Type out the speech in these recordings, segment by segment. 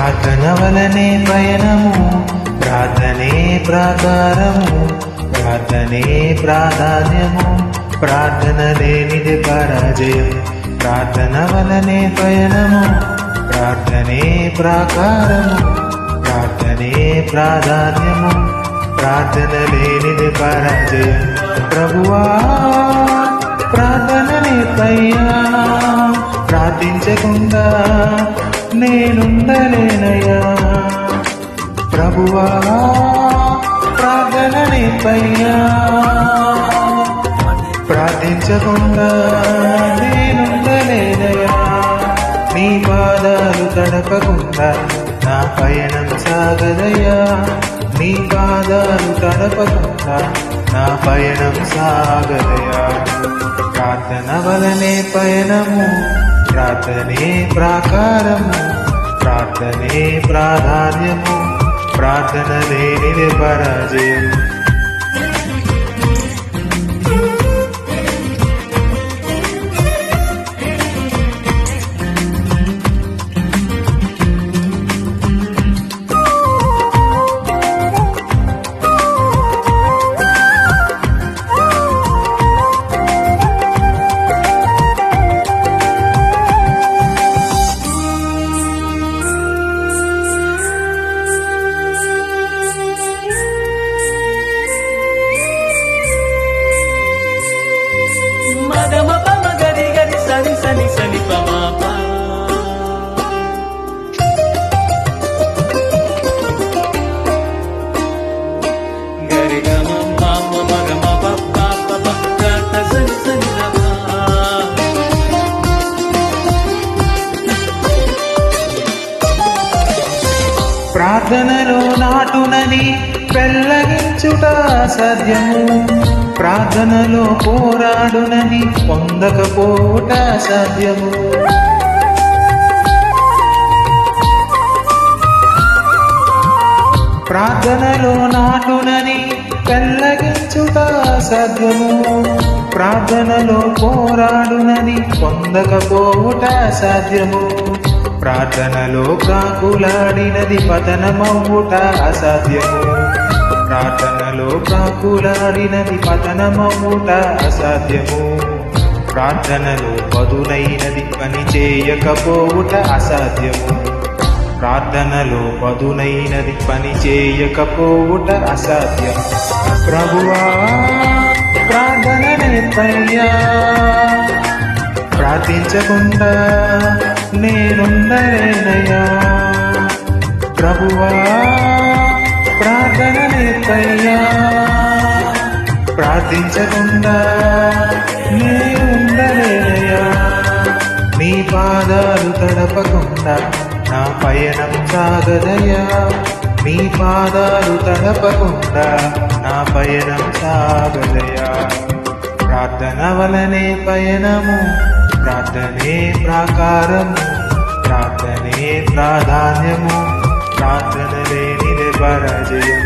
ప్రార్థన వలనే పయనము, ప్రార్థనే ప్రాకారము, ప్రార్థనే ప్రాధాన్యము, ప్రార్థన లేనిది పరాజయం. ప్రార్థన వలనే పయనము, ప్రార్థనే ప్రాకారము, ప్రార్థనే ప్రాధాన్యము, ప్రార్థన లేనిది పరాజయం. ప్రభువా ప్రార్థన నేర్పయ్యా, ప్రార్థించకుండా నేనుండలేనయ్యా. ప్రభువా ప్రార్థన నేర్పయ్యా, ప్రార్థించకుండా నేనుండలేనయ్యా. నీ పాదాలు తడపకుండా నా పయనం సాగదయ్యా. నీ పాదాలు తడపకుండా నా పయనం సాగదయ్యా. ప్రార్థన వలనే పయనము, ప్రార్థనే ప్రాకారము, ప్రార్థనే ప్రాధాన్యము, ప్రార్థన లేనిది పరాజయం. ప్రార్థనలో నాటునని పెళ్ళగించుట అసాధ్యము, ప్రార్థనలో పోరాడునని పొందకపోవుట అసాధ్యము. ప్రార్థనలో నాటునని పెళ్ళగించుట అసాధ్యము, ప్రార్థనలో పోరాడునని పొందకపోవుట అసాధ్యము. ప్రార్థనలో ప్రాకులాడినది పతనమవుట అసాధ్యము, ప్రార్థనలో ప్రాకులాడినది పతనమవుట అసాధ్యము. ప్రార్థనలో పదునైనది పని చేయకపోవుట అసాధ్యము, ప్రార్థనలో పదునైనది పని చేయకపోవుట అసాధ్యం. ప్రభువా ప్రార్థన నేర్పయ్యా, ప్రార్థించకుండా నేనుండలేనయ్యా. ప్రభువా ప్రార్థన నేర్పయ్యా, ప్రార్థించకుండా నేనుండలేనయ్యా. నీ పాదాలు తడపకుండా నా పయనం సాగదయ్యా. నీ పాదాలు తడపకుండా నా పయనం సాగదయ్యా. ప్రార్థన వలనే పయనము, ప్రార్థనే ప్రాకారము, ప్రార్థనే ప్రాధాన్యము, ప్రార్థన లేనిది పరాజయం.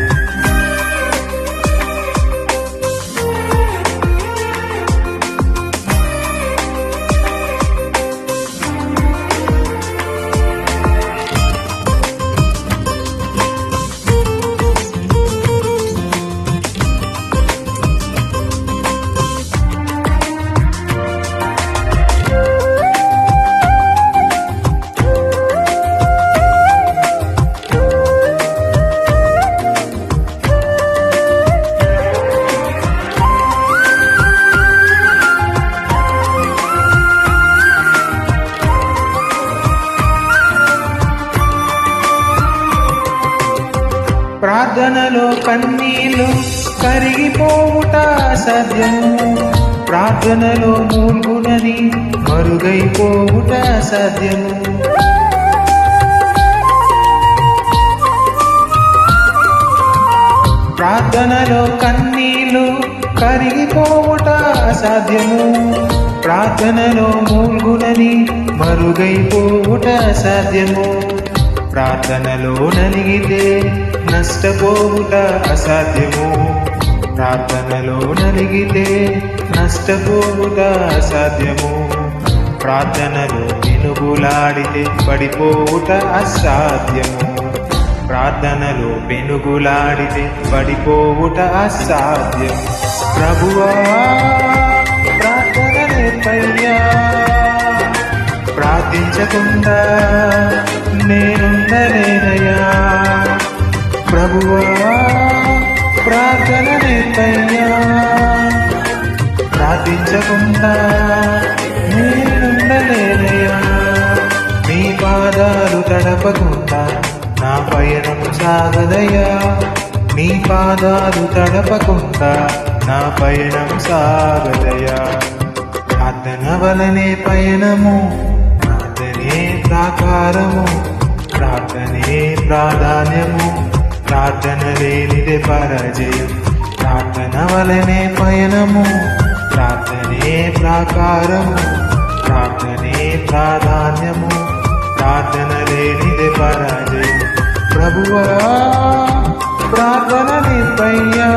ప్రార్థనలో కన్నీళ్లు కరిగిపోవుట అసాధ్యము, ప్రార్థనలో మూల్గునని మరుగైపోవుట అసాధ్యము. ప్రార్థనలో కన్నీళ్లు కరిగిపోవుట అసాధ్యము, ప్రార్థనలో మూల్గునని మరుగైపోవుట అసాధ్యము. ప్రార్థనలో నలిగితే నష్టపోవుట అసాధ్యము, ప్రార్థనలో నలిగితే నష్టపోవుట అసాధ్యము. ప్రార్థనలో పెనుగులాడితే పడిపోవుట అసాధ్యము. ప్రార్థనలో పెనుగులాడితే పడిపోవుట అసాధ్యం. ప్రభువా ప్రార్థన నేర్పయ్యా, ప్రార్థించకుండా నేనుండలేనయ్యా. ప్రభువా ప్రార్థన నేర్పయ్యా, ప్రార్థించకుండా నేనుండలేనయ్యా. నీ పాదాలు తడపకుండా నా పయనం సాగదయ్యా. నీ పాదాలు తడపకుండా నా పయనం సాగదయ్యా. ప్రార్థన వలనే పయనము, ప్రార్థనే ప్రాకారము, ప్రార్థనే ప్రాధాన్యము, ప్రార్థన లేనిదే పరాజయం. ప్రార్థన వలనే పయనము, ప్రార్థనే ప్రాకారము, ప్రార్థనే ప్రాధాన్యము, ప్రార్థన లేనిదే పరాజయం. ప్రభువా ప్రార్థన నేర్పయ్యా,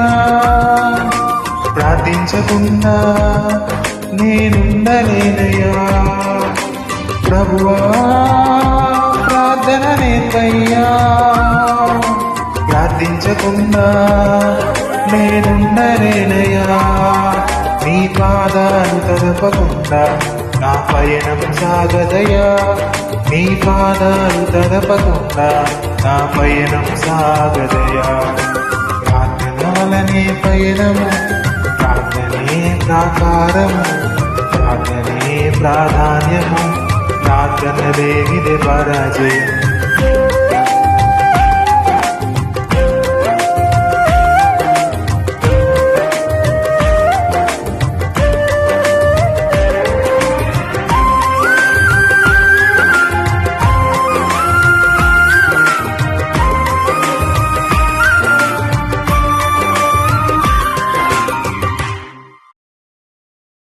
ప్రార్థించకుండా నేనుండలేనయ్యా. ప్రభువా ప్రార్థన నేర్పయ్యా, ప్రార్థించకుండా నేనుండలేనయ్యా. నీ పాదాలు తడపకుండా నా పయనం సాగదయ్యా. నీ పాదాలు తడపకుండా నా పయనం సాగదయ్యా. ప్రార్థన వలనే పయనము, ప్రార్థనే ప్రాకారము, ప్రార్థనే ప్రాధాన్యము, ప్రార్థన లేనిదే పరాజయం.